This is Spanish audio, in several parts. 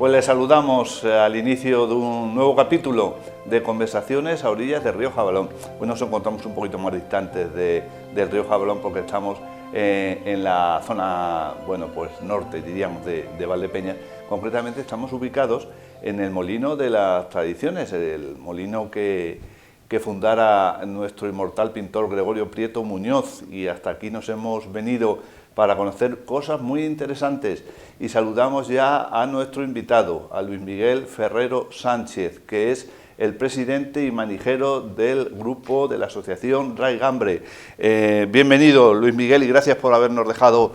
Pues les saludamos al inicio de un nuevo capítulo de Conversaciones a orillas del río Jabalón. Hoy nos encontramos un poquito más distantes del río Jabalón porque estamos en la zona, bueno, pues norte, diríamos, de Valdepeñas. Concretamente estamos ubicados en el Molino de las Tradiciones, el molino que fundara nuestro inmortal pintor Gregorio Prieto Muñoz, y hasta aquí nos hemos venido para conocer cosas muy interesantes, y saludamos ya a nuestro invitado, a Luis Miguel Ferrero Sánchez, que es el presidente y manijero del grupo de la asociación Raigambre. Bienvenido, Luis Miguel, y gracias por habernos dejado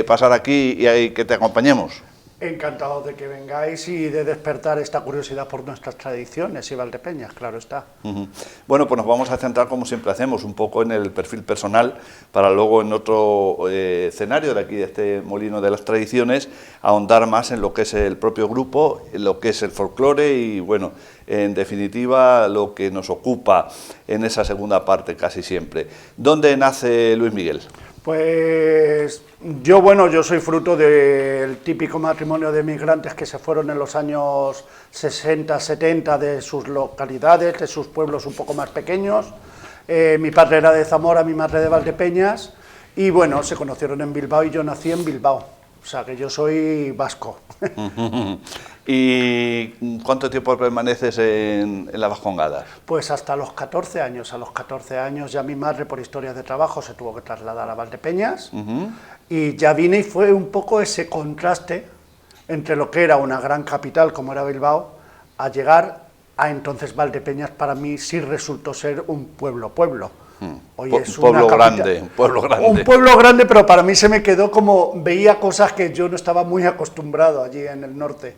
pasar aquí y que te acompañemos. Encantado de que vengáis y de despertar esta curiosidad por nuestras tradiciones y Valdepeñas, claro está. Bueno, pues nos vamos a centrar, como siempre hacemos, un poco en el perfil personal, para luego en otro escenario de aquí, de este Molino de las Tradiciones, ahondar más en lo que es el propio grupo, en lo que es el folclore y, bueno, en definitiva, lo que nos ocupa en esa segunda parte casi siempre. ¿Dónde nace Luis Miguel? Pues yo soy fruto del típico matrimonio de migrantes que se fueron en los años 60, 70 de sus localidades, de sus pueblos un poco más pequeños. Mi padre era de Zamora, mi madre de Valdepeñas, y bueno, se conocieron en Bilbao y yo nací en Bilbao, o sea que yo soy vasco. ¿Y cuánto tiempo permaneces en las Vascongadas? Pues hasta los 14 años. A los 14 años ya mi madre, por historias de trabajo, se tuvo que trasladar a Valdepeñas, y ya vine, y fue un poco ese contraste entre lo que era una gran capital como era Bilbao, a llegar a entonces Valdepeñas. Para mí sí resultó ser un pueblo. Hoy es un pueblo grande. Un pueblo grande, pero para mí se me quedó como, veía cosas que yo no estaba muy acostumbrado allí en el norte.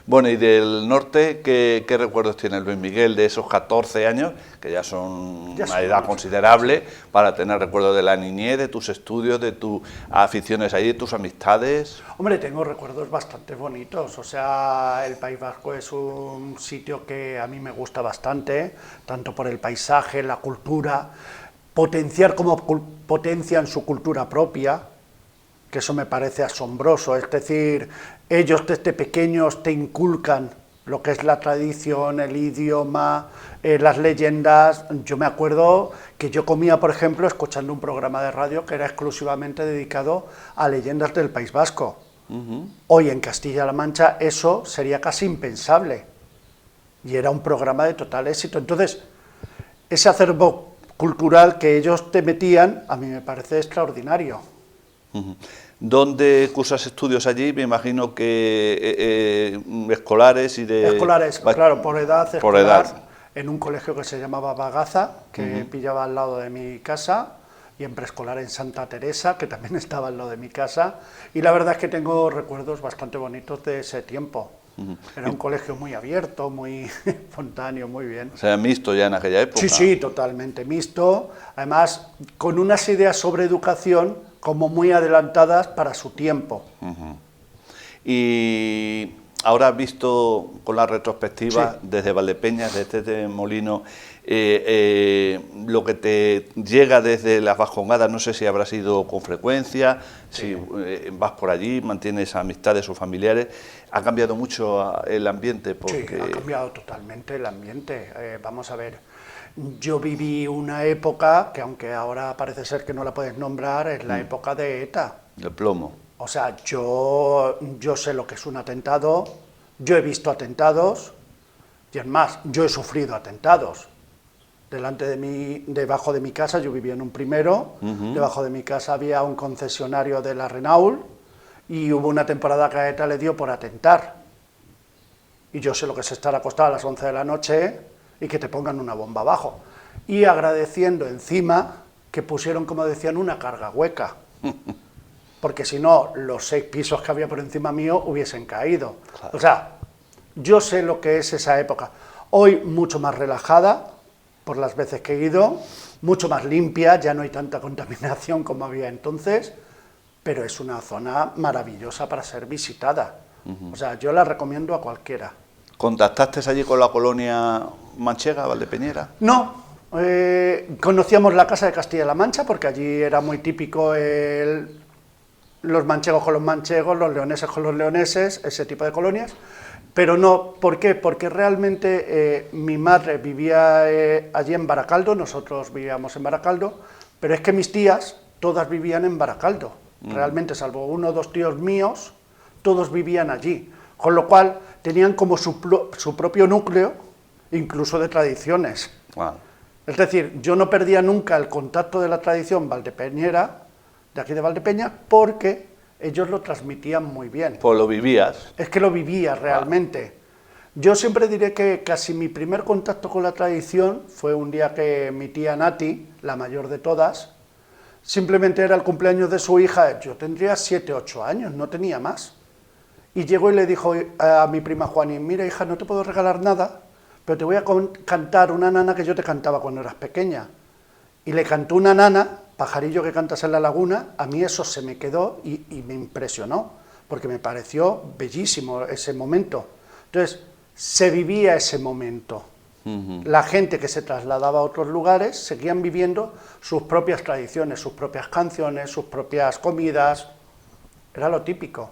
Bueno, y del norte, ¿qué recuerdos tiene Luis Miguel de esos 14 años, que ya son una edad considerable para tener recuerdos de la niñez, de tus estudios, de tus aficiones ahí, de tus amistades? Hombre, tengo recuerdos bastante bonitos. O sea, el País Vasco es un sitio que a mí me gusta bastante, tanto por el paisaje, la cultura, potenciar como potencian su cultura propia, que eso me parece asombroso. Es decir, ellos desde pequeños te inculcan lo que es la tradición, el idioma, las leyendas. Yo me acuerdo que yo comía, por ejemplo, escuchando un programa de radio que era exclusivamente dedicado a leyendas del País Vasco. Hoy en Castilla-La Mancha eso sería casi impensable, y era un programa de total éxito. Entonces, ese acervo cultural que ellos te metían, a mí me parece extraordinario. ¿Dónde cursas estudios allí? Me imagino que escolares y de... Escolares, claro, por edad. Por edad. En un colegio que se llamaba Bagaza, que pillaba al lado de mi casa, y en preescolar en Santa Teresa, que también estaba al lado de mi casa, y la verdad es que tengo recuerdos bastante bonitos de ese tiempo. Era un colegio muy abierto, muy espontáneo, muy bien. O sea, mixto ya en aquella época. Sí, totalmente mixto, además con unas ideas sobre educación como muy adelantadas para su tiempo. Y ahora has visto con la retrospectiva, desde Valdepeñas, desde este molino, lo que te llega desde las Vascongadas, no sé si habrás ido con frecuencia, si vas por allí, mantienes amistades o familiares. ¿Ha cambiado mucho el ambiente? Sí, ha cambiado totalmente el ambiente. Vamos a ver, yo viví una época que, aunque ahora parece ser que no la puedes nombrar, es la época de ETA. El plomo. O sea, yo sé lo que es un atentado, yo he visto atentados, y es más, yo he sufrido atentados. Debajo de mi casa, yo vivía en un primero, debajo de mi casa había un concesionario de la Renault, y hubo una temporada que a ETA le dio por atentar. Y yo sé lo que es estar acostado a las 11 de la noche y que te pongan una bomba abajo. Y agradeciendo encima que pusieron, como decían, una carga hueca. Porque si no, los 6 pisos que había por encima mío hubiesen caído. Claro. O sea, yo sé lo que es esa época. Hoy mucho más relajada, por las veces que he ido, mucho más limpia, ya no hay tanta contaminación como había entonces, pero es una zona maravillosa para ser visitada. O sea, yo la recomiendo a cualquiera. ¿Contactaste allí con la colonia manchega, valdepeñera? No, conocíamos la Casa de Castilla-La Mancha, porque allí era muy típico los manchegos con los manchegos, los leoneses con los leoneses, ese tipo de colonias, pero no, ¿por qué? Porque realmente mi madre vivía allí en Baracaldo, nosotros vivíamos en Baracaldo, pero es que mis tías todas vivían en Baracaldo, realmente, salvo uno o dos tíos míos, todos vivían allí, con lo cual tenían como su propio núcleo, incluso de tradiciones. Wow. Es decir, yo no perdía nunca el contacto de la tradición valdepeñera, de aquí de Valdepeñas, porque ellos lo transmitían muy bien. Pues lo vivías. Es que lo vivía realmente. Yo siempre diré que casi mi primer contacto con la tradición fue un día que mi tía Nati, la mayor de todas, simplemente era el cumpleaños de su hija, yo tendría 7, 8 años, no tenía más. Y llegó y le dijo a mi prima Juani, mira hija, no te puedo regalar nada, pero te voy a cantar una nana que yo te cantaba cuando eras pequeña. Y le cantó una nana, pajarillo que cantas en la laguna, a mí eso se me quedó y me impresionó, porque me pareció bellísimo ese momento. Entonces, se vivía ese momento. La gente que se trasladaba a otros lugares seguían viviendo sus propias tradiciones, sus propias canciones, sus propias comidas, era lo típico.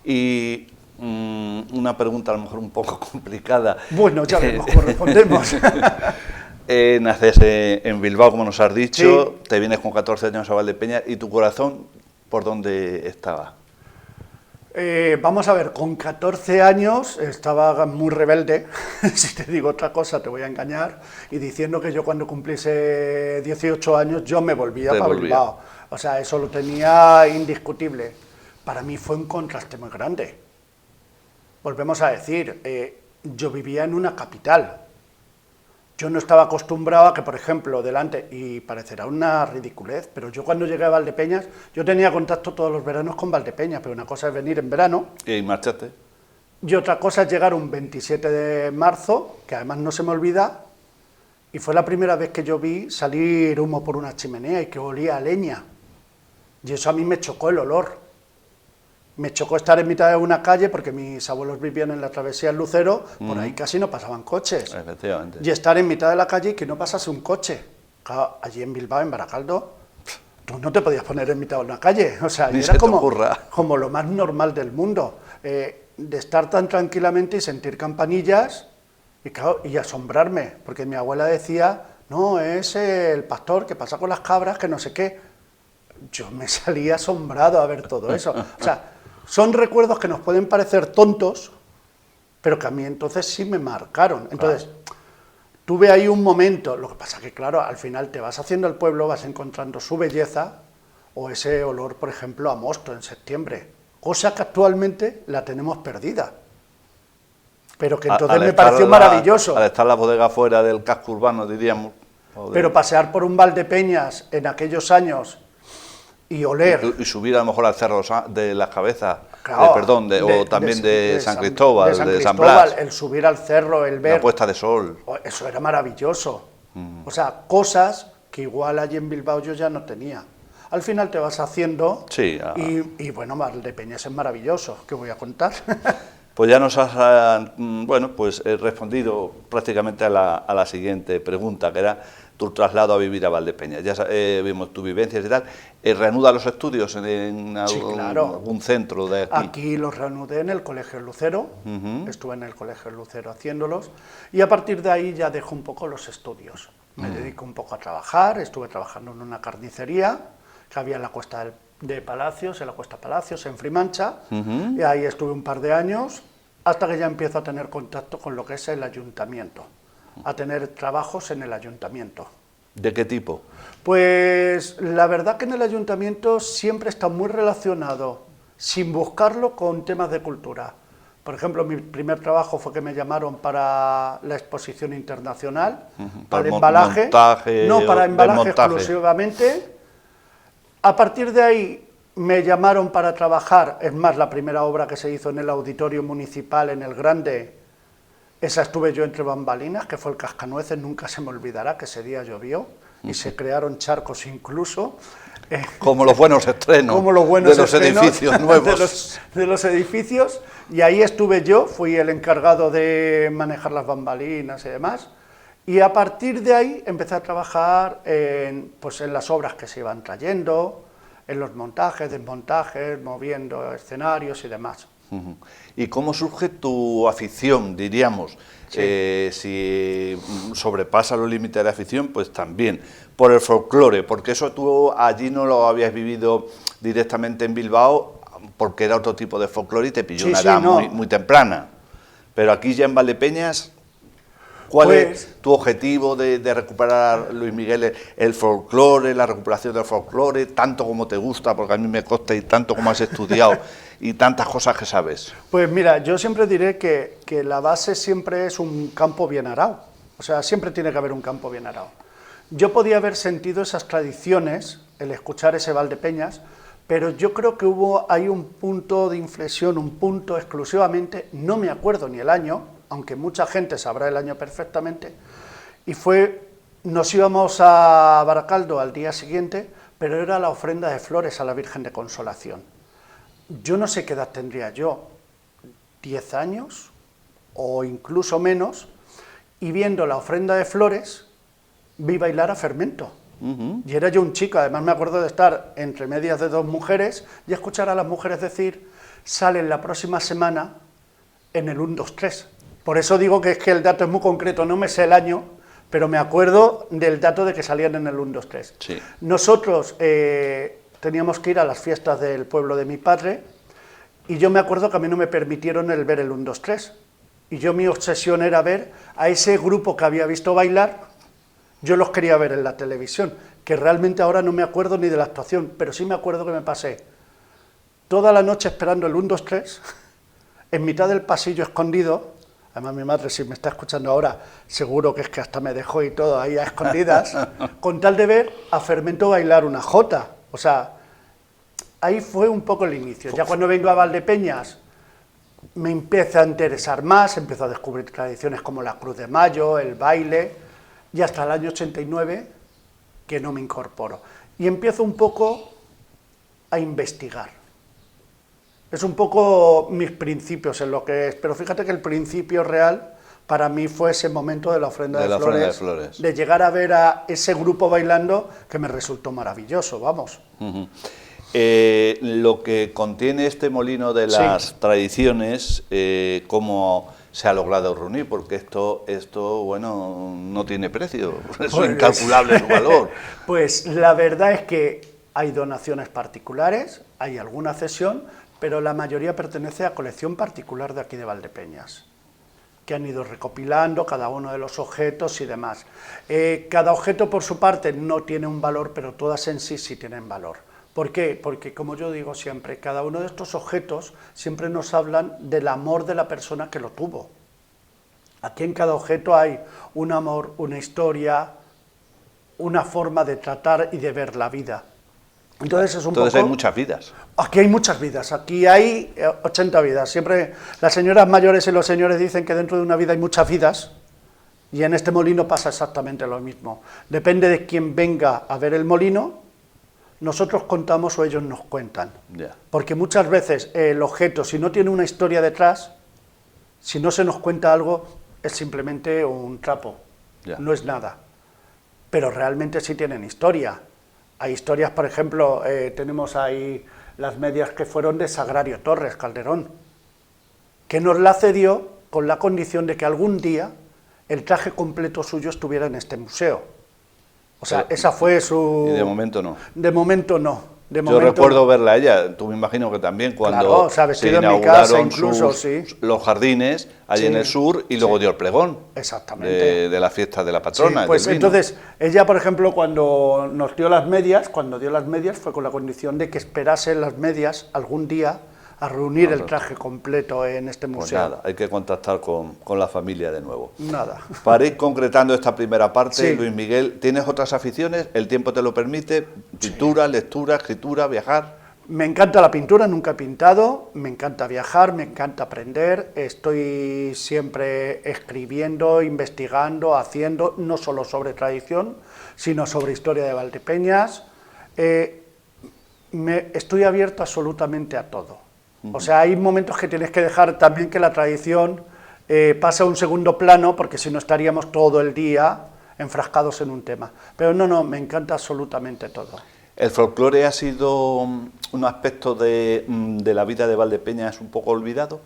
Y una pregunta a lo mejor un poco complicada. Bueno, ya veremos cómo respondemos. Naces en Bilbao, como nos has dicho, sí. Te vienes con 14 años a Valdepeñas, ¿y tu corazón por dónde estaba? Vamos a ver, con 14 años estaba muy rebelde, si te digo otra cosa te voy a engañar, y diciendo que yo cuando cumpliese 18 años yo me volvía para Bilbao. O sea, eso lo tenía indiscutible. Para mí fue un contraste muy grande. Volvemos a decir, yo vivía en una capital. Yo no estaba acostumbrado a que, por ejemplo, delante, y parecerá una ridiculez, pero yo cuando llegué a Valdepeñas, yo tenía contacto todos los veranos con Valdepeñas, pero una cosa es venir en verano. Y marchaste. Y otra cosa es llegar un 27 de marzo, que además no se me olvida, y fue la primera vez que yo vi salir humo por una chimenea y que olía a leña. Y eso a mí me chocó el olor. Me chocó estar en mitad de una calle, porque mis abuelos vivían en la travesía del Lucero, por ahí casi no pasaban coches. Efectivamente. Y estar en mitad de la calle y que no pasase un coche. Claro, allí en Bilbao, en Baracaldo, tú no te podías poner en mitad de una calle. O sea, era como lo más normal del mundo. De estar tan tranquilamente y sentir campanillas y, claro, y asombrarme, porque mi abuela decía, no, es el pastor que pasa con las cabras, que no sé qué. Yo me salí asombrado a ver todo eso. O sea, son recuerdos que nos pueden parecer tontos, pero que a mí entonces sí me marcaron. Entonces, tuve ahí un momento, lo que pasa que, claro, al final te vas haciendo el pueblo, vas encontrando su belleza, o ese olor, por ejemplo, a mosto en septiembre, cosa que actualmente la tenemos perdida. Pero que entonces me pareció maravilloso. Al estar la bodega fuera del casco urbano, diríamos. Pero pasear por un Valdepeñas en aquellos años y oler. Y subir a lo mejor al Cerro de las Cabezas, claro, o también de San Cristóbal, de San Blas. El subir al cerro, el ver. La puesta de sol. Eso era maravilloso. O sea, cosas que igual allí en Bilbao yo ya no tenía. Al final te vas haciendo, sí, y bueno, Valdepeñas es maravilloso, ¿qué voy a contar? Pues ya nos has, bueno, pues respondido prácticamente a la siguiente pregunta, que era tu traslado a vivir a Valdepeñas. Ya vimos tus vivencias y tal. ¿Reanuda los estudios en algún centro de aquí? Aquí los reanudé en el Colegio Lucero, estuve en el Colegio Lucero haciéndolos, y a partir de ahí ya dejo un poco los estudios. Me dedico un poco a trabajar, estuve trabajando en una carnicería que había en la Cuesta de Palacios, en la Cuesta Palacios, en Frimancha, y ahí estuve un par de años, hasta que ya empiezo a tener contacto con lo que es el ayuntamiento, a tener trabajos en el ayuntamiento. ¿De qué tipo? Pues la verdad que en el ayuntamiento siempre está muy relacionado, sin buscarlo, con temas de cultura. Por ejemplo, mi primer trabajo fue que me llamaron para la exposición internacional, para el embalaje, para embalaje exclusivamente. A partir de ahí me llamaron para trabajar, es más, la primera obra que se hizo en el auditorio municipal, en el Grande, esa estuve yo entre bambalinas, que fue el Cascanueces, nunca se me olvidará que ese día llovió y se crearon charcos incluso. Como los buenos estrenos, de los edificios nuevos. De los edificios, y ahí estuve yo, fui el encargado de manejar las bambalinas y demás, y a partir de ahí empecé a trabajar pues en las obras que se iban trayendo, en los montajes, desmontajes, moviendo escenarios y demás. ¿Y cómo surge tu afición, diríamos? Sí. Si sobrepasa los límites de la afición, pues también por el folclore, porque eso tú allí no lo habías vivido directamente en Bilbao, porque era otro tipo de folclore y te pilló Sí, una sí, edad no. muy temprana. Pero aquí ya en Valdepeñas, ¿cuál es tu objetivo de recuperar, Luis Miguel, el folclore, la recuperación del folclore, tanto como te gusta, porque a mí me consta y tanto como has estudiado y tantas cosas que sabes? Pues mira, yo siempre diré que la base siempre es un campo bien arado, o sea, siempre tiene que haber un campo bien arado. Yo podía haber sentido esas tradiciones, el escuchar ese Valdepeñas, pero yo creo que hay un punto de inflexión, un punto exclusivamente, no me acuerdo ni el año, aunque mucha gente sabrá el año perfectamente, y nos íbamos a Baracaldo al día siguiente, pero era la ofrenda de flores a la Virgen de Consolación. Yo no sé qué edad tendría yo, 10 años o incluso menos, y viendo la ofrenda de flores, vi bailar a Fermento. Y era yo un chico, además me acuerdo de estar entre medias de dos mujeres y escuchar a las mujeres decir, salen la próxima semana en el 1, 2, 3. Por eso digo que es que el dato es muy concreto, no me sé el año, pero me acuerdo del dato de que salían en el 1, 2, 3. Sí. Nosotros teníamos que ir a las fiestas del pueblo de mi padre y yo me acuerdo que a mí no me permitieron el ver el 1, 2, 3. Y yo mi obsesión era ver a ese grupo que había visto bailar. Yo los quería ver en la televisión, que realmente ahora no me acuerdo ni de la actuación, pero sí me acuerdo que me pasé toda la noche esperando el 1, 2, 3, en mitad del pasillo escondido. Además mi madre, si me está escuchando ahora, seguro que es que hasta me dejó y todo ahí a escondidas, con tal de ver a Fermento bailar una jota. O sea, ahí fue un poco el inicio. Ya cuando vengo a Valdepeñas me empieza a interesar más, empiezo a descubrir tradiciones como la Cruz de Mayo, el baile, y hasta el año 89 que no me incorporo. Y empiezo un poco a investigar. Es un poco mis principios en lo que es, pero fíjate que el principio real para mí fue ese momento de la ofrenda de flores, de llegar a ver a ese grupo bailando que me resultó maravilloso, vamos. Lo que contiene este molino de las tradiciones, cómo se ha logrado reunir, porque esto bueno, no tiene precio, es incalculable su valor. Pues la verdad es que hay donaciones particulares, hay alguna cesión, pero la mayoría pertenece a colección particular de aquí de Valdepeñas, que han ido recopilando cada uno de los objetos y demás. Cada objeto por su parte no tiene un valor, pero todas en sí sí tienen valor. ¿Por qué? Porque, como yo digo siempre, cada uno de estos objetos siempre nos hablan del amor de la persona que lo tuvo. Aquí en cada objeto hay un amor, una historia, una forma de tratar y de ver la vida. Entonces hay muchas vidas. Aquí hay muchas vidas, aquí hay 80 vidas. Siempre las señoras mayores y los señores dicen que dentro de una vida hay muchas vidas, y en este molino pasa exactamente lo mismo. Depende de quién venga a ver el molino, nosotros contamos o ellos nos cuentan. Porque muchas veces el objeto, si no tiene una historia detrás, si no se nos cuenta algo, es simplemente un trapo, no es nada. Pero realmente sí tienen historia. Hay historias, por ejemplo, tenemos ahí las medias que fueron de Sagrario Torres Calderón, que nos la cedió con la condición de que algún día el traje completo suyo estuviera en este museo. O sea, esa fue su... Y de momento no. De momento no. Yo recuerdo verla a ella, tú me imagino que también, cuando claro, o sea, se inauguraron incluso, los jardines allí en el sur, y luego dio el pregón. Exactamente. De la fiesta de la patrona. Pues entonces, ella, por ejemplo, cuando nos dio las medias, fue con la condición de que esperase las medias algún día a reunir el traje completo en este museo. Pues nada, hay que contactar con la familia de nuevo. Nada. Para ir concretando esta primera parte, Luis Miguel, ¿tienes otras aficiones? ¿El tiempo te lo permite? ¿Pintura, lectura, escritura, viajar? Me encanta la pintura, nunca he pintado, me encanta viajar, me encanta aprender, estoy siempre escribiendo, investigando, haciendo, no solo sobre tradición, sino sobre historia de Valdepeñas. Estoy abierto absolutamente a todo. O sea, hay momentos que tienes que dejar también que la tradición pase a un segundo plano, porque si no estaríamos todo el día enfrascados en un tema. Pero no, me encanta absolutamente todo. ¿El folclore ha sido un aspecto de la vida de Valdepeñas un poco olvidado?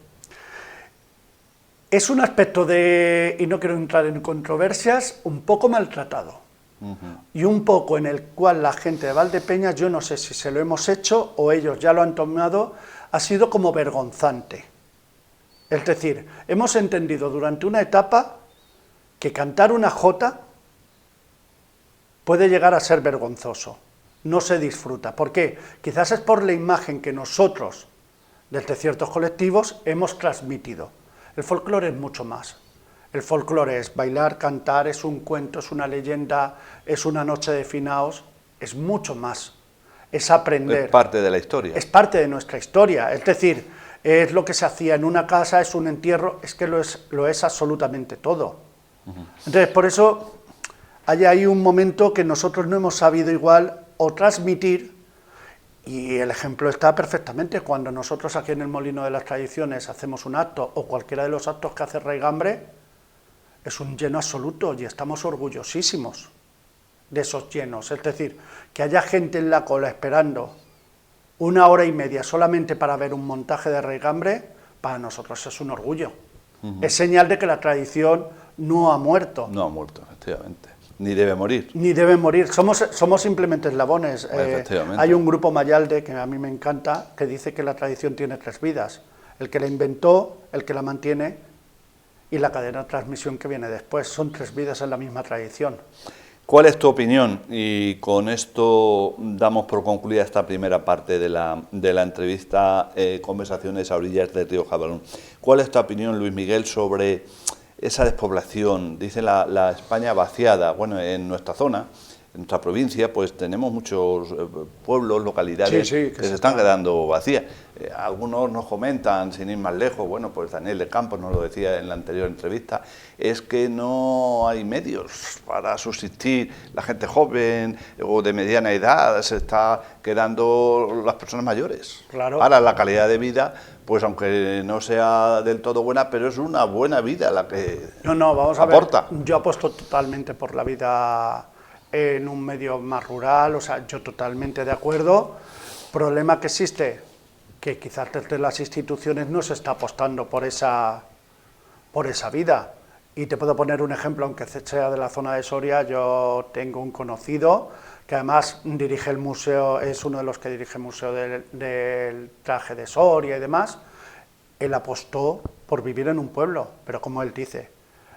Es un aspecto y no quiero entrar en controversias, un poco maltratado. Y un poco en el cual la gente de Valdepeñas, yo no sé si se lo hemos hecho o ellos ya lo han tomado, ha sido como vergonzante. Es decir, hemos entendido durante una etapa que cantar una jota puede llegar a ser vergonzoso, no se disfruta. ¿Por qué? Quizás es por la imagen que nosotros, desde ciertos colectivos, hemos transmitido. El folclore es mucho más. El folclore es bailar, cantar, es un cuento, es una leyenda, es una noche de finaos, es mucho más. Es aprender. Es parte de la historia. Es parte de nuestra historia. Es decir, es lo que se hacía en una casa, es un entierro, es que lo es absolutamente todo. Entonces, por eso hay ahí un momento que nosotros no hemos sabido igual o transmitir, y el ejemplo está perfectamente cuando nosotros aquí en el Molino de las Tradiciones hacemos un acto, o cualquiera de los actos que hace Raigambre, es un lleno absoluto y estamos orgullosísimos de esos llenos. Es decir, que haya gente en la cola esperando 1 hora y media solamente para ver un montaje de Raigambre, para nosotros es un orgullo. Es señal de que la tradición no ha muerto. No ha muerto, efectivamente. Ni debe morir. Ni debe morir. Somos simplemente eslabones. Hay un grupo Mayalde, que a mí me encanta, que dice que la tradición tiene 3 vidas. El que la inventó, el que la mantiene y la cadena de transmisión que viene después. Son 3 vidas en la misma tradición. ¿Cuál es tu opinión? Y con esto damos por concluida esta primera parte de la entrevista, Conversaciones a orillas del río Jabalón. ¿Cuál es tu opinión, Luis Miguel, sobre esa despoblación? Dice la España vaciada. Bueno, en nuestra zona, en nuestra provincia, pues tenemos muchos pueblos, localidades que se están quedando vacías. Algunos nos comentan, sin ir más lejos, bueno, pues Daniel de Campos nos lo decía en la anterior entrevista, es que no hay medios para subsistir. La gente joven o de mediana edad se está quedando las personas mayores. Claro. Para la calidad de vida, pues aunque no sea del todo buena, pero es una buena vida la que vamos aporta. A ver, yo apuesto totalmente por la vida en un medio más rural, o sea, yo totalmente de acuerdo. Problema que existe, que quizás desde las instituciones no se está apostando por esa vida. Y te puedo poner un ejemplo, aunque sea de la zona de Soria. Yo tengo un conocido que además dirige el museo, es uno de los que dirige el museo del traje de Soria y demás. Él apostó por vivir en un pueblo, pero como él dice,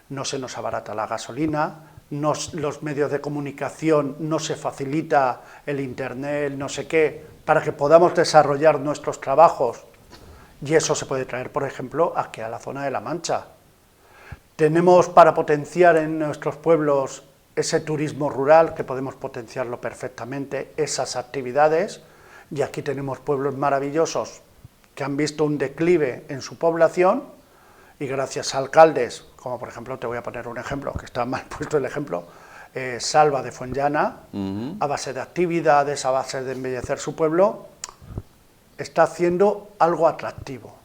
no se nos abarata la gasolina, los medios de comunicación, no se facilita el internet, no sé qué, para que podamos desarrollar nuestros trabajos, y eso se puede traer, por ejemplo, aquí a la zona de La Mancha. Tenemos para potenciar en nuestros pueblos ese turismo rural, que podemos potenciarlo perfectamente, esas actividades, y aquí tenemos pueblos maravillosos que han visto un declive en su población, y gracias a alcaldes, como por ejemplo, te voy a poner un ejemplo, que está mal puesto el ejemplo, Salva de Fuenllana, a base de actividades, a base de embellecer su pueblo, está haciendo algo atractivo,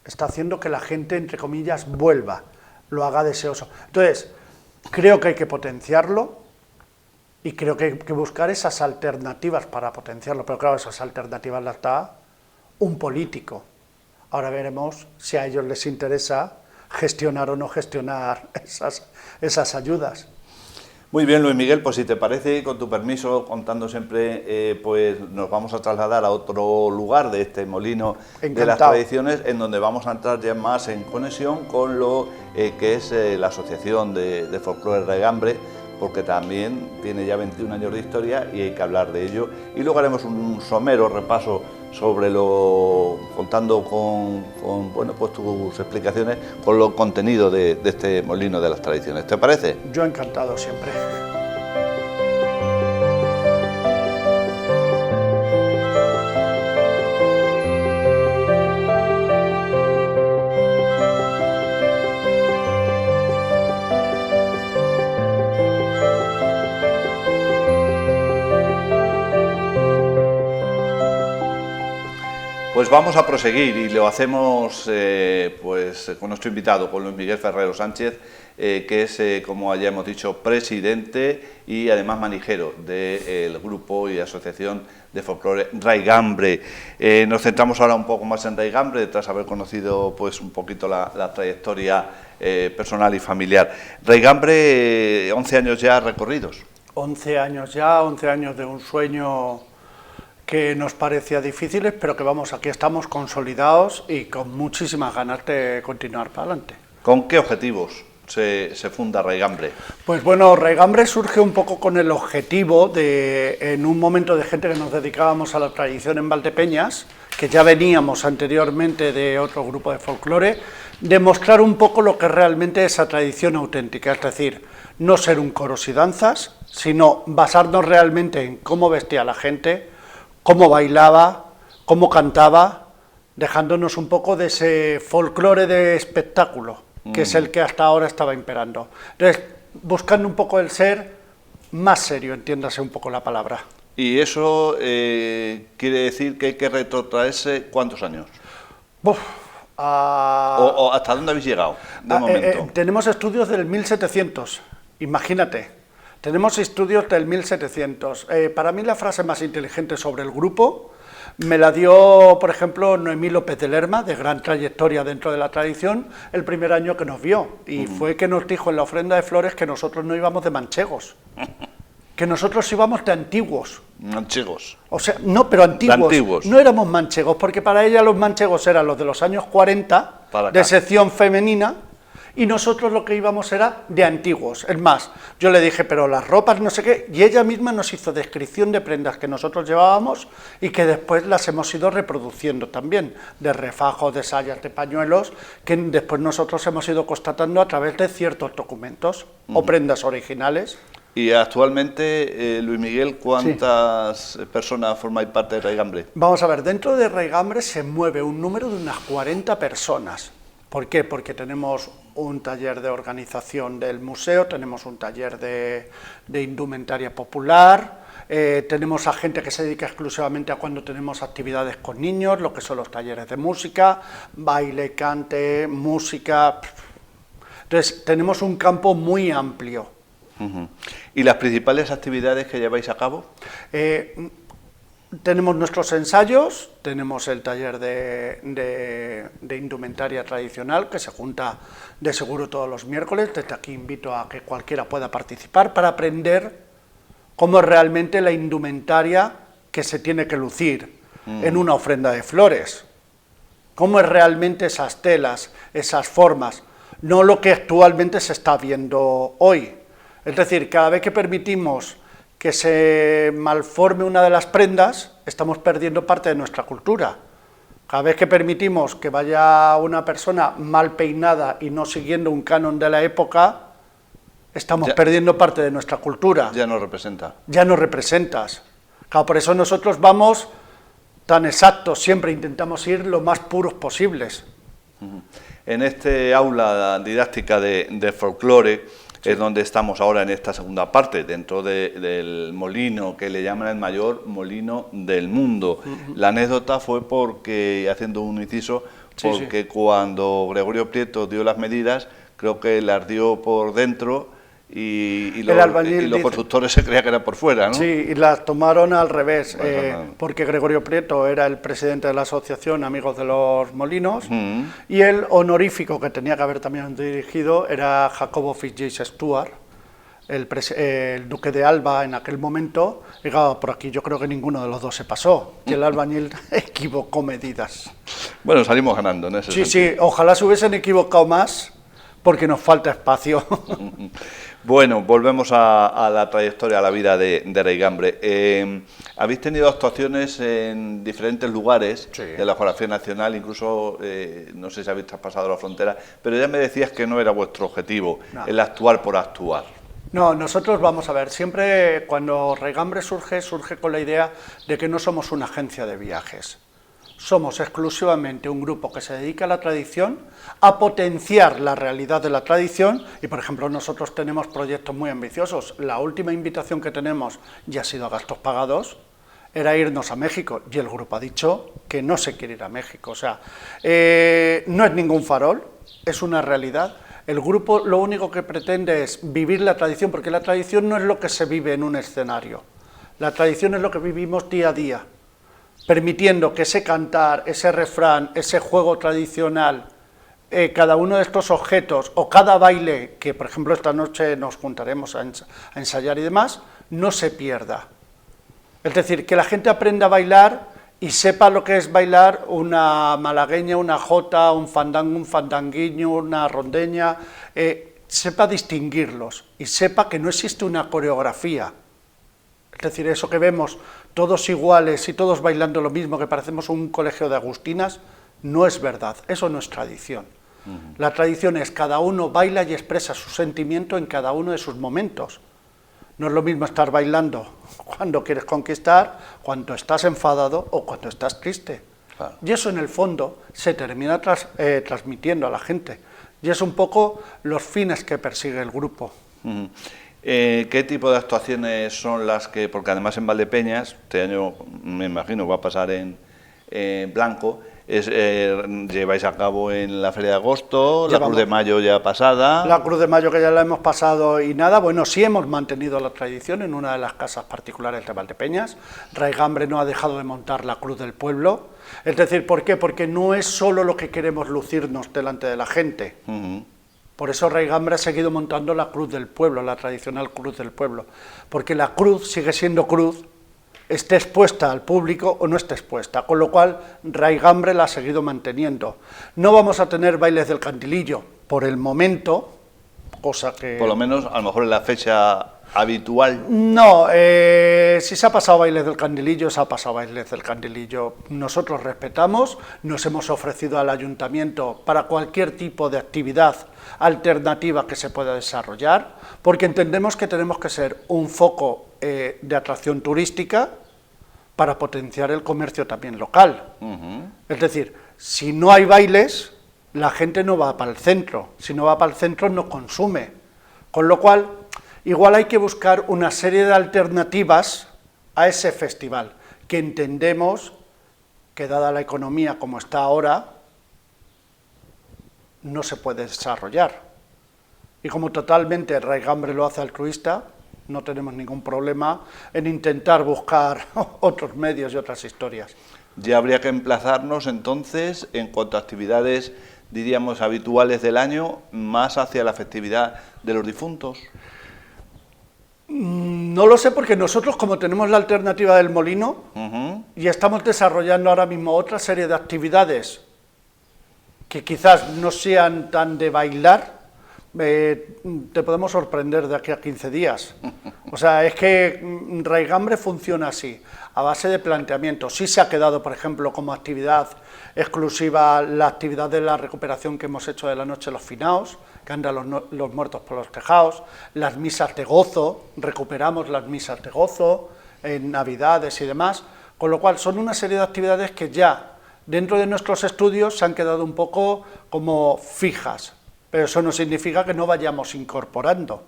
está haciendo que la gente, entre comillas, vuelva, lo haga deseoso. Entonces, creo que hay que potenciarlo y creo que hay que buscar esas alternativas para potenciarlo, pero claro, esas alternativas las da un político. Ahora veremos si a ellos les interesa gestionar o no gestionar esas ayudas. Muy bien, Luis Miguel, pues si te parece, con tu permiso, contando siempre, pues nos vamos a trasladar a otro lugar de este molino de las tradiciones, en donde vamos a entrar ya más en conexión con lo que es la Asociación de Folclore Raigambre, porque también tiene ya 21 años de historia y hay que hablar de ello. Y luego haremos un somero repaso sobre contando con bueno, pues tus explicaciones con los contenidos de este molino de las tradiciones. ¿Te parece? Yo encantado siempre. Pues Pues vamos a proseguir y lo hacemos pues con nuestro invitado, con Luis Miguel Ferrero Sánchez, que es, como ya hemos dicho, presidente y además manijero del grupo y asociación de folclore Raigambre. Nos centramos ahora un poco más en Raigambre, tras haber conocido pues un poquito la trayectoria personal y familiar. Raigambre, 11 años ya recorridos. 11 años ya, 11 años de un sueño que nos parecía difíciles, pero que vamos, aquí estamos consolidados y con muchísimas ganas de continuar para adelante. ¿Con qué objetivos se funda Raigambre? Pues bueno, Raigambre surge un poco con el objetivo de, en un momento de gente que nos dedicábamos a la tradición en Valdepeñas, que ya veníamos anteriormente de otro grupo de folclore, demostrar un poco lo que realmente es esa tradición auténtica, es decir, no ser un coros y danzas, sino basarnos realmente en cómo vestía la gente, cómo bailaba, cómo cantaba, dejándonos un poco de ese folclore de espectáculo, que es el que hasta ahora estaba imperando. Entonces, buscando un poco el ser más serio, entiéndase un poco la palabra. ¿Y eso quiere decir que hay que retrotraerse cuántos años? ¿O hasta dónde habéis llegado de momento? Tenemos estudios del 1700, imagínate. Tenemos estudios del 1700. Para mí la frase más inteligente sobre el grupo me la dio, por ejemplo, Noemí López de Lerma, de gran trayectoria dentro de la tradición, el primer año que nos vio. Y fue que nos dijo en la ofrenda de flores que nosotros no íbamos de manchegos, que nosotros íbamos de antiguos. Manchegos. O sea, no, pero antiguos. No éramos manchegos, porque para ella los manchegos eran los de los años 40, de sección femenina, y nosotros lo que íbamos era de antiguos. Es más, yo le dije, pero las ropas no sé qué, y ella misma nos hizo descripción de prendas que nosotros llevábamos y que después las hemos ido reproduciendo también, de refajos, de sayas, de pañuelos, que después nosotros hemos ido constatando a través de ciertos documentos o prendas originales. Y actualmente, Luis Miguel, ¿cuántas personas formáis parte de Raigambre? Vamos a ver, dentro de Raigambre se mueve un número de unas 40 personas. ¿Por qué? Porque tenemos un taller de organización del museo, tenemos un taller de indumentaria popular, tenemos a gente que se dedica exclusivamente a cuando tenemos actividades con niños, lo que son los talleres de música, baile, cante, música. Entonces, tenemos un campo muy amplio. ¿Y las principales actividades que lleváis a cabo? Tenemos nuestros ensayos, tenemos el taller de indumentaria tradicional que se junta de seguro todos los miércoles. Desde aquí invito a que cualquiera pueda participar para aprender cómo es realmente la indumentaria que se tiene que lucir en una ofrenda de flores. Cómo es realmente esas telas, esas formas, no lo que actualmente se está viendo hoy. Es decir, cada vez que permitimos que se malforme una de las prendas, estamos perdiendo parte de nuestra cultura. Cada vez que permitimos que vaya una persona mal peinada y no siguiendo un canon de la época, estamos perdiendo parte de nuestra cultura. Ya no representa. Ya no representas. Claro, por eso nosotros vamos tan exactos, siempre intentamos ir lo más puros posibles. En este aula didáctica de folclore, es donde estamos ahora en esta segunda parte, dentro del molino, que le llaman el mayor molino del mundo. La anécdota fue porque, haciendo un inciso, porque cuando Gregorio Prieto dio las medidas, creo que las dio por dentro y los constructores se creían que era por fuera, ¿no? Sí, y las tomaron al revés, porque Gregorio Prieto era el presidente de la asociación Amigos de los Molinos, y el honorífico que tenía que haber también dirigido era Jacobo Fitzgerald, el duque de Alba en aquel momento. Y claro, por aquí yo creo que ninguno de los dos se pasó, y el albañil equivocó medidas. Bueno, salimos ganando en ese sentido. Sí, ojalá se hubiesen equivocado más, porque nos falta espacio. Bueno, volvemos a la trayectoria, a la vida de Raigambre. Habéis tenido actuaciones en diferentes lugares de la Geografía Nacional, incluso, no sé si habéis traspasado la frontera, pero ya me decías que no era vuestro objetivo, el actuar por actuar. No, nosotros, vamos a ver, siempre cuando Raigambre surge con la idea de que no somos una agencia de viajes. Somos exclusivamente un grupo que se dedica a la tradición, a potenciar la realidad de la tradición, y por ejemplo nosotros tenemos proyectos muy ambiciosos. La última invitación que tenemos ya ha sido a gastos pagados, era irnos a México, y el grupo ha dicho que no se quiere ir a México. O sea, no es ningún farol, es una realidad. El grupo lo único que pretende es vivir la tradición, porque la tradición no es lo que se vive en un escenario. La tradición es lo que vivimos día a día, permitiendo que ese cantar, ese refrán, ese juego tradicional, cada uno de estos objetos o cada baile, que por ejemplo esta noche nos juntaremos a ensayar y demás, no se pierda. Es decir, que la gente aprenda a bailar y sepa lo que es bailar una malagueña, una jota, un fandango, un fandanguiño, una rondeña, sepa distinguirlos y sepa que no existe una coreografía. Es decir, eso que vemos todos iguales y todos bailando lo mismo, que parecemos un colegio de agustinas, no es verdad, eso no es tradición. La tradición es cada uno baila y expresa su sentimiento en cada uno de sus momentos. No es lo mismo estar bailando cuando quieres conquistar, cuando estás enfadado o cuando estás triste. Claro. Y eso en el fondo se termina transmitiendo a la gente. Y es un poco los fines que persigue el grupo. ¿Qué tipo de actuaciones son las que, porque además en Valdepeñas, este año me imagino va a pasar en blanco, lleváis a cabo en la Feria de Agosto, la Cruz de Mayo ya pasada? La Cruz de Mayo que ya la hemos pasado y nada, bueno, sí hemos mantenido la tradición en una de las casas particulares de Valdepeñas. Raigambre no ha dejado de montar la Cruz del Pueblo, es decir, ¿por qué? Porque no es solo lo que queremos lucirnos delante de la gente. Por eso Raigambre ha seguido montando la Cruz del Pueblo, la tradicional Cruz del Pueblo, porque la cruz sigue siendo cruz, esté expuesta al público o no esté expuesta, con lo cual Raigambre la ha seguido manteniendo. No vamos a tener bailes del cantilillo por el momento, cosa que... Por lo menos, a lo mejor en la fecha habitual. No, si se ha pasado bailes del cantilillo, se ha pasado bailes del cantilillo. Nosotros respetamos, nos hemos ofrecido al ayuntamiento para cualquier tipo de actividad alternativa que se pueda desarrollar, porque entendemos que tenemos que ser un foco de atracción turística para potenciar el comercio también local. Es decir, si no hay bailes, la gente no va para el centro, si no va para el centro no consume, con lo cual igual hay que buscar una serie de alternativas a ese festival, que entendemos que dada la economía como está ahora, no se puede desarrollar. Y como totalmente Raigambre lo hace altruista, no tenemos ningún problema en intentar buscar otros medios y otras historias. Ya habría que emplazarnos entonces, en cuanto a actividades, diríamos, habituales del año, más hacia la festividad de los difuntos. No lo sé, porque nosotros, como tenemos la alternativa del molino, y estamos desarrollando ahora mismo otra serie de actividades que quizás no sean tan de bailar, te podemos sorprender de aquí a 15 días. O sea, es que Raigambre funciona así, a base de planteamiento. Sí se ha quedado, por ejemplo, como actividad exclusiva la actividad de la recuperación que hemos hecho de la Noche de los Finaos, que andan los muertos por los tejados, las misas de gozo, recuperamos las misas de gozo en Navidades y demás, con lo cual son una serie de actividades que ya dentro de nuestros estudios se han quedado un poco como fijas, pero eso no significa que no vayamos incorporando,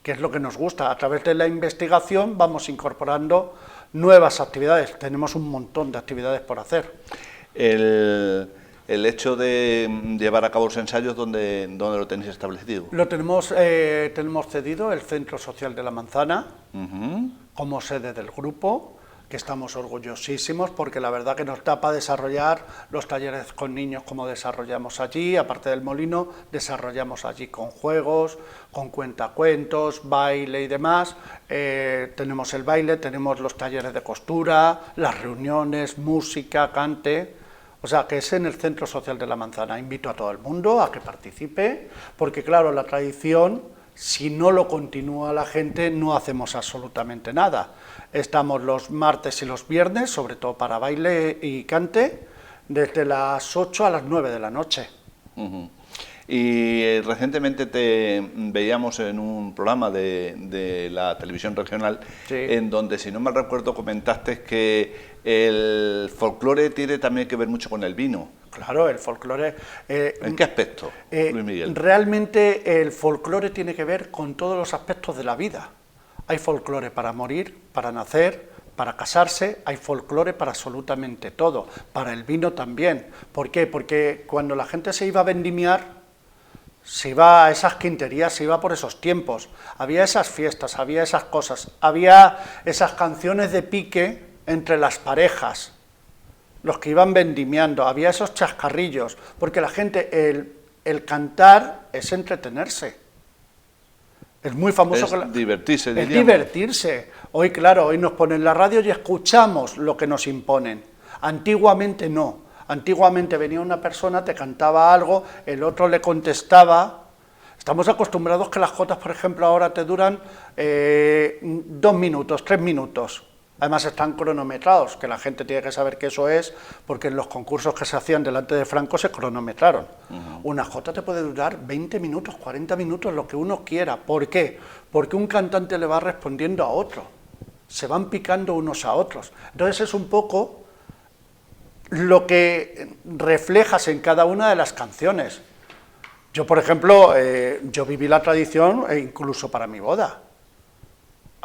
que es lo que nos gusta. A través de la investigación vamos incorporando nuevas actividades, tenemos un montón de actividades por hacer. El hecho de llevar a cabo los ensayos, ¿dónde lo tenéis establecido? Lo tenemos cedido el Centro Social de la Manzana, como sede del grupo, que estamos orgullosísimos, porque la verdad que nos da para desarrollar los talleres con niños como desarrollamos allí, aparte del molino, desarrollamos allí con juegos, con cuentacuentos, baile y demás. Tenemos el baile, tenemos los talleres de costura, las reuniones, música, cante. O sea, que es en el Centro Social de la Manzana. Invito a todo el mundo a que participe, porque claro, la tradición, si no lo continúa la gente, no hacemos absolutamente nada. Estamos los martes y los viernes, sobre todo para baile y cante, desde las 8 a las 9 de la noche. Y recientemente te veíamos en un programa de la televisión regional, sí, en donde, si no mal recuerdo, comentaste que el folclore tiene también que ver mucho con el vino. Claro, el folclore... ¿En qué aspecto, Luis Miguel? Realmente el folclore tiene que ver con todos los aspectos de la vida. Hay folclore para morir, para nacer, para casarse, hay folclore para absolutamente todo, para el vino también. ¿Por qué? Porque cuando la gente se iba a vendimiar, se iba a esas quinterías, se iba por esos tiempos, había esas fiestas, había esas cosas, había esas canciones de pique entre las parejas, los que iban vendimiando, había esos chascarrillos, porque la gente, el cantar es entretenerse. Es muy famoso. Es divertirse, es diríamos. divertirse. Hoy, claro, hoy nos ponen la radio y escuchamos lo que nos imponen. Antiguamente no. Antiguamente venía una persona, te cantaba algo, el otro le contestaba. Estamos acostumbrados que las jotas, por ejemplo, ahora te duran 2 minutos, 3 minutos. Además están cronometrados, que la gente tiene que saber que eso es, porque en los concursos que se hacían delante de Franco se cronometraron. Una jota te puede durar 20 minutos, 40 minutos, lo que uno quiera. ¿Por qué? Porque un cantante le va respondiendo a otro. Se van picando unos a otros. Entonces es un poco lo que reflejas en cada una de las canciones. Yo, por ejemplo, yo viví la tradición incluso para mi boda.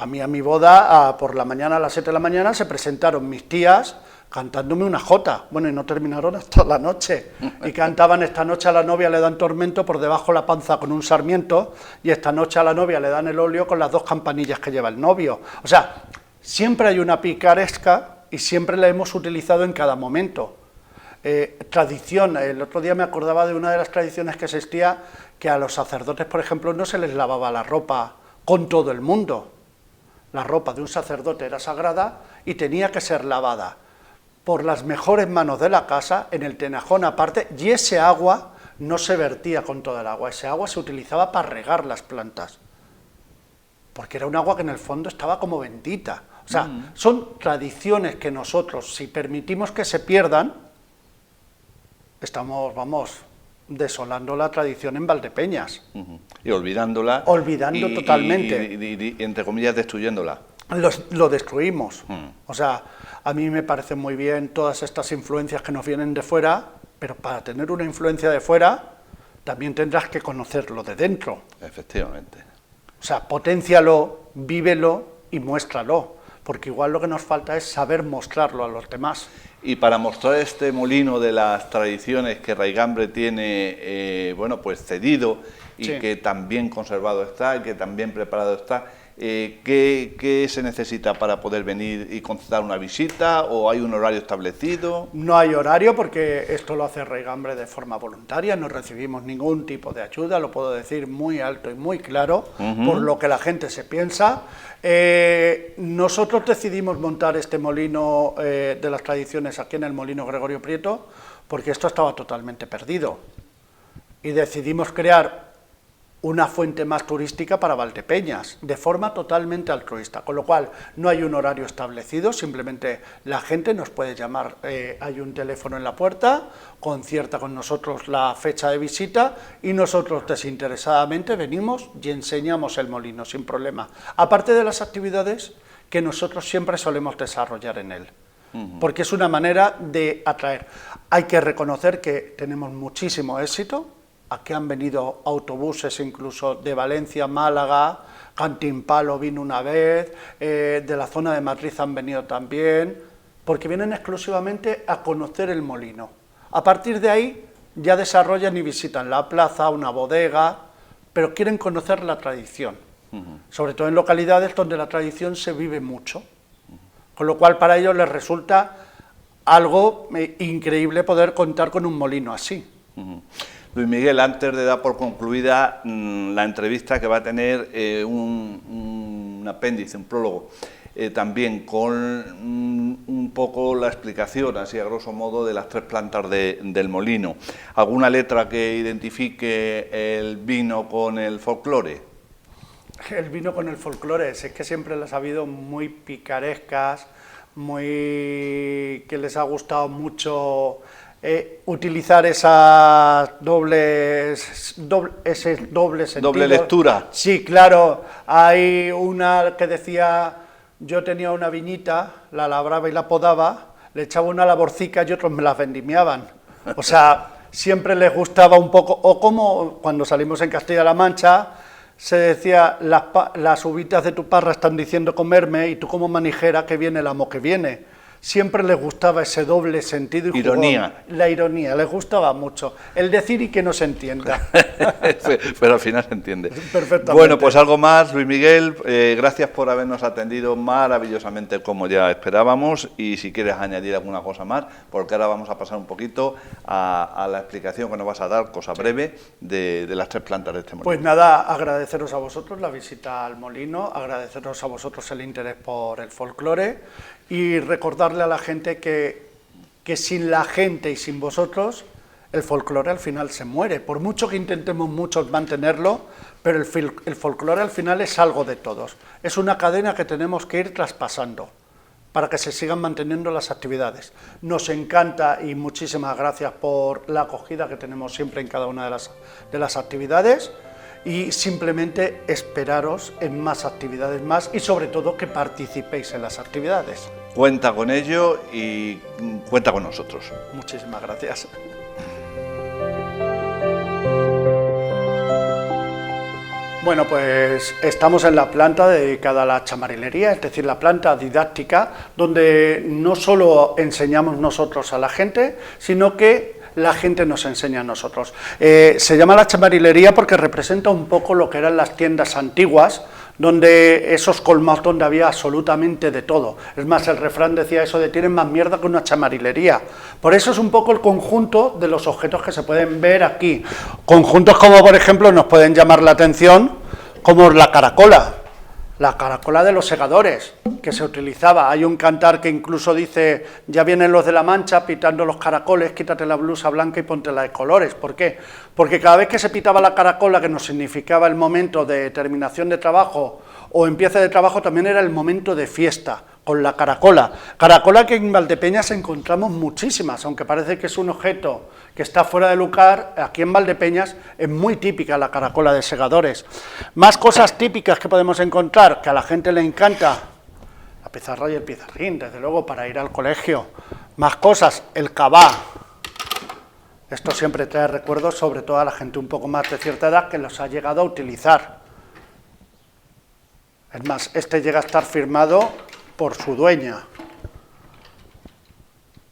A mi boda, por la mañana, a las 7 de la mañana, se presentaron mis tías cantándome una jota. Bueno, y no terminaron hasta la noche. Y cantaban: esta noche a la novia le dan tormento por debajo la panza con un sarmiento, y esta noche a la novia le dan el óleo con las 2 campanillas que lleva el novio. O sea, siempre hay una picaresca y siempre la hemos utilizado en cada momento. Tradición, el otro día me acordaba de una de las tradiciones que existía, que a los sacerdotes, por ejemplo, no se les lavaba la ropa con todo el mundo. La ropa de un sacerdote era sagrada y tenía que ser lavada por las mejores manos de la casa, en el tenajón aparte, y ese agua no se vertía con toda el agua, ese agua se utilizaba para regar las plantas, porque era un agua que en el fondo estaba como bendita. O sea, son tradiciones que nosotros, si permitimos que se pierdan, estamos, desolando la tradición en Valdepeñas. Y olvidándola. Olvidando totalmente. Y, entre comillas, destruyéndola. Lo destruimos. O sea, a mí me parecen muy bien todas estas influencias que nos vienen de fuera, pero para tener una influencia de fuera, también tendrás que conocerlo de dentro. Efectivamente. O sea, potencialo, vívelo y muéstralo, porque igual lo que nos falta es saber mostrarlo a los demás. Y para mostrar este molino de las tradiciones que Raigambre tiene, bueno, pues cedido y Sí. que también conservado está, que también preparado está, ¿qué se necesita para poder venir y concertar una visita, o hay un horario establecido? No hay horario, porque esto lo hace Raigambre de forma voluntaria, no recibimos ningún tipo de ayuda, lo puedo decir muy alto y muy claro, por lo que la gente se piensa. Nosotros decidimos montar este molino de las tradiciones aquí en el Molino Gregorio Prieto, porque esto estaba totalmente perdido, y decidimos crear una fuente más turística para Valdepeñas, de forma totalmente altruista, con lo cual no hay un horario establecido, simplemente la gente nos puede llamar, hay un teléfono en la puerta, concierta con nosotros la fecha de visita y nosotros desinteresadamente venimos y enseñamos el molino sin problema, aparte de las actividades que nosotros siempre solemos desarrollar en él, porque es una manera de atraer. Hay que reconocer que tenemos muchísimo éxito. Aquí han venido autobuses incluso de Valencia, Málaga, Cantimpalo vino una vez, de la zona de Madrid han venido también, porque vienen exclusivamente a conocer el molino. A partir de ahí ya desarrollan y visitan la plaza, una bodega, pero quieren conocer la tradición, sobre todo en localidades donde la tradición se vive mucho, con lo cual para ellos les resulta algo increíble poder contar con un molino así. Luis Miguel, antes de dar por concluida la entrevista, que va a tener un apéndice, un prólogo, también con un poco la explicación, así a grosso modo, de las 3 plantas del molino. ¿Alguna letra que identifique el vino con el folclore? El vino con el folclore, es que siempre las ha habido muy picarescas, que les ha gustado mucho utilizar esa doble sentido. Doble lectura. Sí, claro. Hay una que decía: yo tenía una viñita, la labraba y la podaba, le echaba una laborcica y otros me las vendimiaban. O sea, siempre les gustaba un poco, o como cuando salimos en Castilla-La Mancha, se decía, las uvitas de tu parra están diciendo comerme, y tú como manijera, que viene el amo que viene. Siempre les gustaba ese doble sentido y ironía. Jugón. La ironía, les gustaba mucho. El decir y que no se entienda. Pero al final se entiende. Perfectamente. Bueno, pues algo más, Luis Miguel. Gracias por habernos atendido maravillosamente como ya esperábamos. Y si quieres añadir alguna cosa más, porque ahora vamos a pasar un poquito a la explicación que nos vas a dar, cosa breve, de las 3 plantas de este molino. Pues nada, agradeceros a vosotros la visita al molino, agradeceros a vosotros el interés por el folclore y recordarle a la gente que sin la gente y sin vosotros el folclore al final se muere. Por mucho que intentemos muchos mantenerlo, pero el folclore al final es algo de todos. Es una cadena que tenemos que ir traspasando para que se sigan manteniendo las actividades. Nos encanta y muchísimas gracias por la acogida que tenemos siempre en cada una de las actividades. Y simplemente esperaros en más actividades más y sobre todo que participéis en las actividades. Cuenta con ello y cuenta con nosotros. Muchísimas gracias. Bueno, pues estamos en la planta dedicada a la chamarilería, es decir, la planta didáctica, donde no solo enseñamos nosotros a la gente, sino que la gente nos enseña a nosotros. Se llama la chamarilería porque representa un poco lo que eran las tiendas antiguas, donde esos colmados donde había absolutamente de todo. Es más, el refrán decía eso de tienen más mierda que una chamarilería. Por eso es un poco el conjunto de los objetos que se pueden ver aquí. Conjuntos como, por ejemplo, nos pueden llamar la atención, como la caracola de los segadores, que se utilizaba. Hay un cantar que incluso dice, ya vienen los de la Mancha pitando los caracoles, quítate la blusa blanca y ponte la de colores. ¿Por qué? Porque cada vez que se pitaba la caracola, que nos significaba el momento de terminación de trabajo o empiece de trabajo, también era el momento de fiesta, con la caracola. Caracola que en Valdepeñas encontramos muchísimas, aunque parece que es un objeto que está fuera de lugar, aquí en Valdepeñas es muy típica la caracola de segadores. Más cosas típicas que podemos encontrar, que a la gente le encanta, la pizarra y el pizarrín, desde luego, para ir al colegio. Más cosas, el cabá. Esto siempre trae recuerdos, sobre todo a la gente un poco más de cierta edad, que los ha llegado a utilizar. Es más, este llega a estar firmado por su dueña,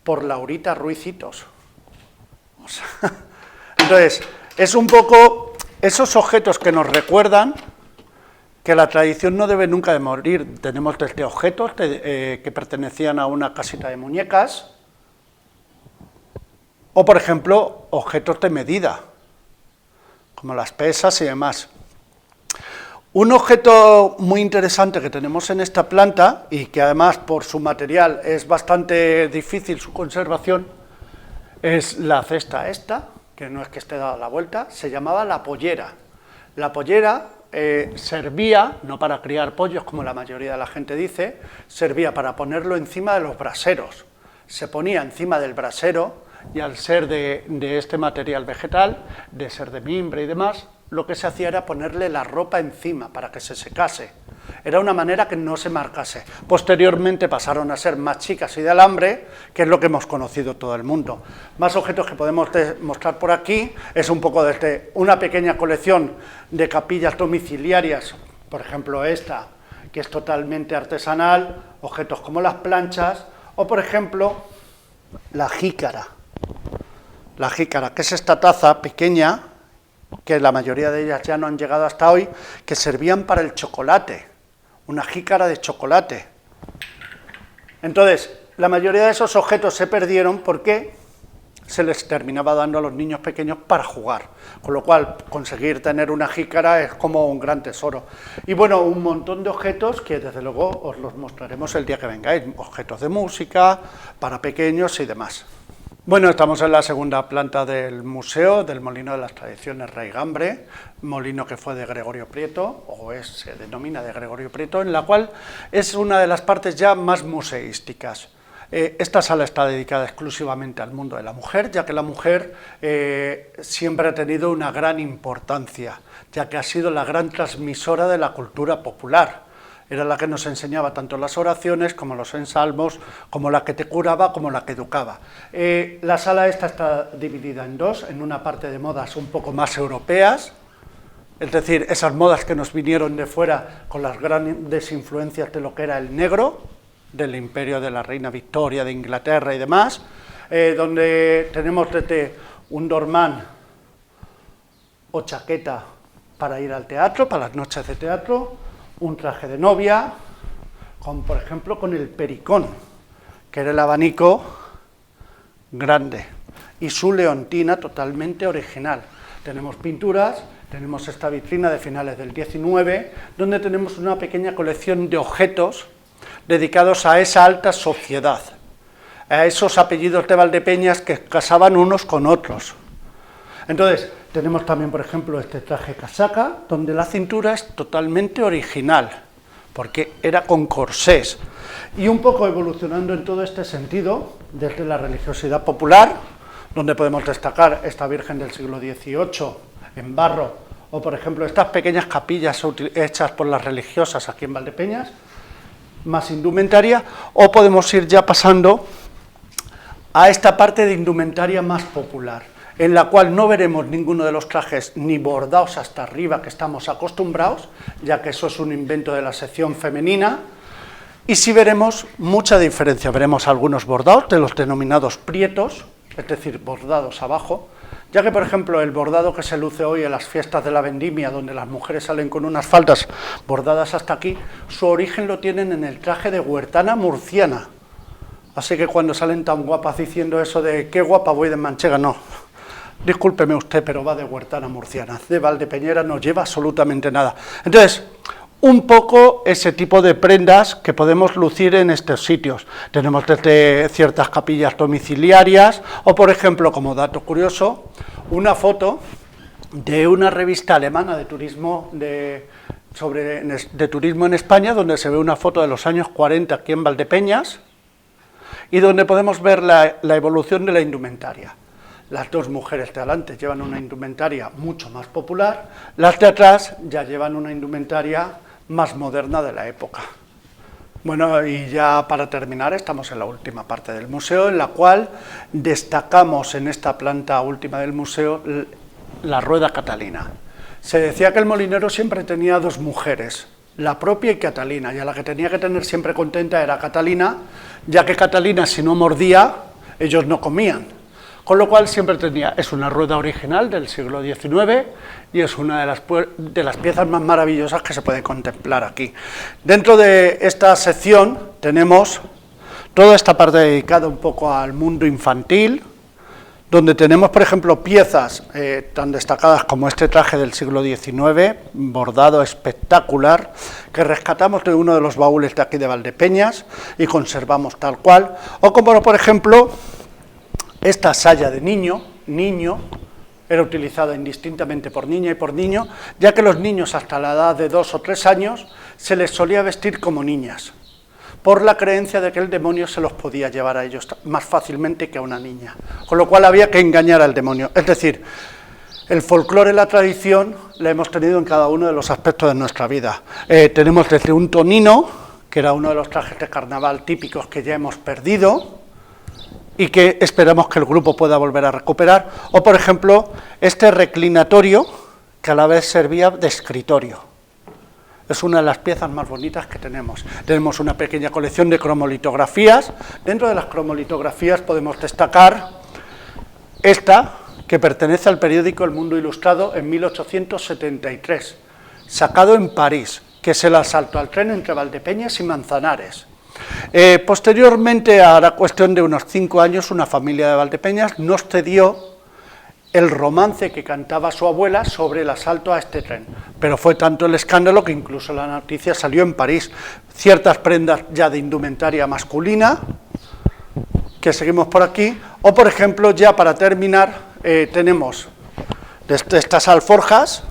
por Laurita Ruicitos. O sea, entonces, es un poco esos objetos que nos recuerdan que la tradición no debe nunca de morir. Tenemos desde objetos que pertenecían a una casita de muñecas, o por ejemplo, objetos de medida, como las pesas y demás. Un objeto muy interesante que tenemos en esta planta, y que además por su material es bastante difícil su conservación, es la cesta esta, que no es que esté dada la vuelta, se llamaba la pollera. La pollera servía, no para criar pollos como la mayoría de la gente dice, servía para ponerlo encima de los braseros. Se ponía encima del brasero y al ser de este material vegetal, de ser de mimbre y demás, lo que se hacía era ponerle la ropa encima para que se secase. Era una manera que no se marcase. Posteriormente pasaron a ser más chicas y de alambre, que es lo que hemos conocido todo el mundo. Más objetos que podemos mostrar por aquí es un poco desde una pequeña colección de capillas domiciliarias, por ejemplo esta, que es totalmente artesanal, objetos como las planchas, o por ejemplo la jícara. La jícara, que es esta taza pequeña, que la mayoría de ellas ya no han llegado hasta hoy, que servían para el chocolate, una jícara de chocolate. Entonces, la mayoría de esos objetos se perdieron porque se les terminaba dando a los niños pequeños para jugar, con lo cual conseguir tener una jícara es como un gran tesoro. Y bueno, un montón de objetos que desde luego os los mostraremos el día que vengáis, objetos de música, para pequeños y demás. Bueno, estamos en la segunda planta del museo del Molino de las Tradiciones Raigambre, molino que fue de Gregorio Prieto, se denomina de Gregorio Prieto, en la cual es una de las partes ya más museísticas. Esta sala está dedicada exclusivamente al mundo de la mujer, ya que la mujer siempre ha tenido una gran importancia, ya que ha sido la gran transmisora de la cultura popular. Era la que nos enseñaba tanto las oraciones como los ensalmos, como la que te curaba, como la que educaba. La sala esta está dividida en dos, en una parte de modas un poco más europeas, es decir, esas modas que nos vinieron de fuera con las grandes influencias de lo que era el negro, del imperio de la reina Victoria, de Inglaterra y demás, donde tenemos desde un dormán o chaqueta para ir al teatro, para las noches de teatro, un traje de novia, por ejemplo con el pericón, que era el abanico grande, y su leontina totalmente original. Tenemos pinturas, tenemos esta vitrina de finales del 19, donde tenemos una pequeña colección de objetos dedicados a esa alta sociedad, a esos apellidos de Valdepeñas que casaban unos con otros. Entonces, tenemos también, por ejemplo, este traje casaca, donde la cintura es totalmente original, porque era con corsés. Y un poco evolucionando en todo este sentido, desde la religiosidad popular, donde podemos destacar esta Virgen del siglo XVIII en barro, o por ejemplo estas pequeñas capillas hechas por las religiosas aquí en Valdepeñas, más indumentaria, o podemos ir ya pasando a esta parte de indumentaria más popular, en la cual no veremos ninguno de los trajes ni bordados hasta arriba que estamos acostumbrados, ya que eso es un invento de la sección femenina, y sí veremos mucha diferencia. Veremos algunos bordados de los denominados prietos, es decir, bordados abajo, ya que por ejemplo el bordado que se luce hoy en las fiestas de la vendimia, donde las mujeres salen con unas faldas bordadas hasta aquí, su origen lo tienen en el traje de huertana murciana. Así que cuando salen tan guapas diciendo eso de qué guapa voy de manchega, no, discúlpeme usted, pero va de huertana murciana, de Valdepeñera no lleva absolutamente nada. Entonces, un poco ese tipo de prendas que podemos lucir en estos sitios. Tenemos desde ciertas capillas domiciliarias, o por ejemplo, como dato curioso, una foto de una revista alemana de turismo, de turismo en España, donde se ve una foto de los años 40 aquí en Valdepeñas, y donde podemos ver la evolución de la indumentaria. Las dos mujeres de adelante llevan una indumentaria mucho más popular, las de atrás ya llevan una indumentaria más moderna de la época. Bueno, y ya para terminar, estamos en la última parte del museo, en la cual destacamos en esta planta última del museo la rueda Catalina. Se decía que el molinero siempre tenía dos mujeres, la propia y Catalina, y a la que tenía que tener siempre contenta era Catalina, ya que Catalina, si no mordía, ellos no comían. Con lo cual siempre tenía, es una rueda original del siglo XIX y es una de las piezas más maravillosas que se puede contemplar aquí. Dentro de esta sección tenemos toda esta parte dedicada un poco al mundo infantil, donde tenemos, por ejemplo, piezas tan destacadas como este traje del siglo XIX, bordado espectacular, que rescatamos de uno de los baúles de aquí de Valdepeñas y conservamos tal cual, o como por ejemplo esta saya de niño era utilizada indistintamente por niña y por niño, ya que los niños hasta la edad de 2 o 3 años se les solía vestir como niñas, por la creencia de que el demonio se los podía llevar a ellos más fácilmente que a una niña, con lo cual había que engañar al demonio. Es decir, el folclore y la tradición la hemos tenido en cada uno de los aspectos de nuestra vida. Tenemos desde un tonino, que era uno de los trajes de carnaval típicos que ya hemos perdido, y que esperamos que el grupo pueda volver a recuperar, o por ejemplo, este reclinatorio que a la vez servía de escritorio. Es una de las piezas más bonitas que tenemos. Tenemos una pequeña colección de cromolitografías. Dentro de las cromolitografías podemos destacar esta, que pertenece al periódico El Mundo Ilustrado en 1873, sacado en París, que es el asalto al tren entre Valdepeñas y Manzanares. Posteriormente, hará cuestión de unos 5 años, una familia de Valdepeñas nos cedió el romance que cantaba su abuela sobre el asalto a este tren, pero fue tanto el escándalo que incluso la noticia salió en París. Ciertas prendas ya de indumentaria masculina, que seguimos por aquí, o por ejemplo, ya para terminar, tenemos estas alforjas,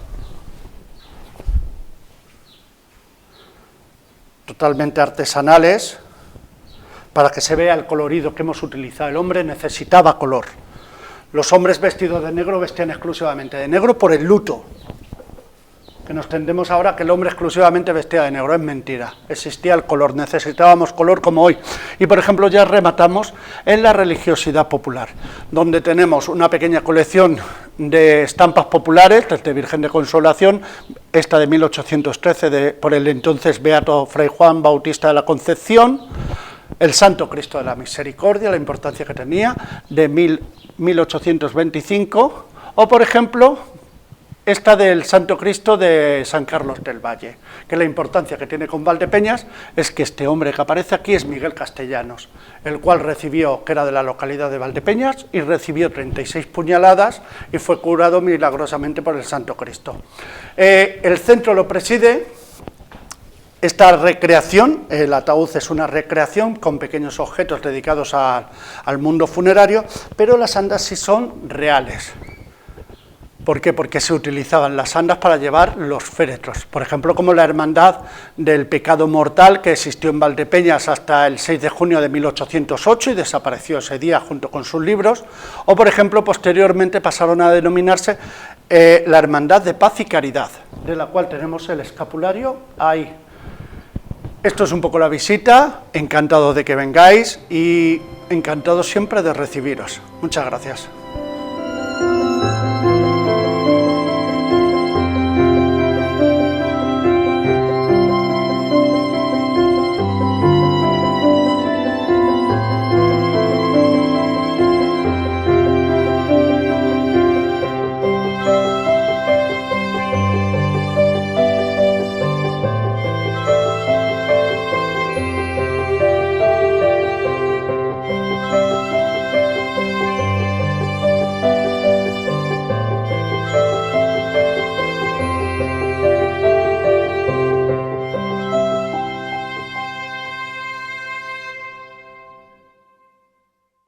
totalmente artesanales, para que se vea el colorido que hemos utilizado. El hombre necesitaba color. Los hombres vestidos de negro vestían exclusivamente de negro por el luto. que nos tendemos ahora que el hombre exclusivamente vestía de negro. Es mentira, existía el color, necesitábamos color como hoy. Y por ejemplo ya rematamos en la religiosidad popular, donde tenemos una pequeña colección de estampas populares, desde Virgen de Consolación, esta de 1813 por el entonces beato Fray Juan Bautista de la Concepción, el Santo Cristo de la Misericordia, la importancia que tenía, de 1825, o por ejemplo esta del Santo Cristo de San Carlos del Valle, que la importancia que tiene con Valdepeñas es que este hombre que aparece aquí es Miguel Castellanos, el cual recibió, que era de la localidad de Valdepeñas, y recibió 36 puñaladas y fue curado milagrosamente por el Santo Cristo. El centro lo preside esta recreación, el ataúd es una recreación con pequeños objetos dedicados al mundo funerario, pero las andas sí son reales. ¿Por qué? Porque se utilizaban las andas para llevar los féretros, por ejemplo, como la Hermandad del Pecado Mortal, que existió en Valdepeñas hasta el 6 de junio de 1808 y desapareció ese día junto con sus libros, o por ejemplo, posteriormente pasaron a denominarse la Hermandad de Paz y Caridad, de la cual tenemos el escapulario ahí. Esto es un poco la visita, encantado de que vengáis y encantado siempre de recibiros. Muchas gracias.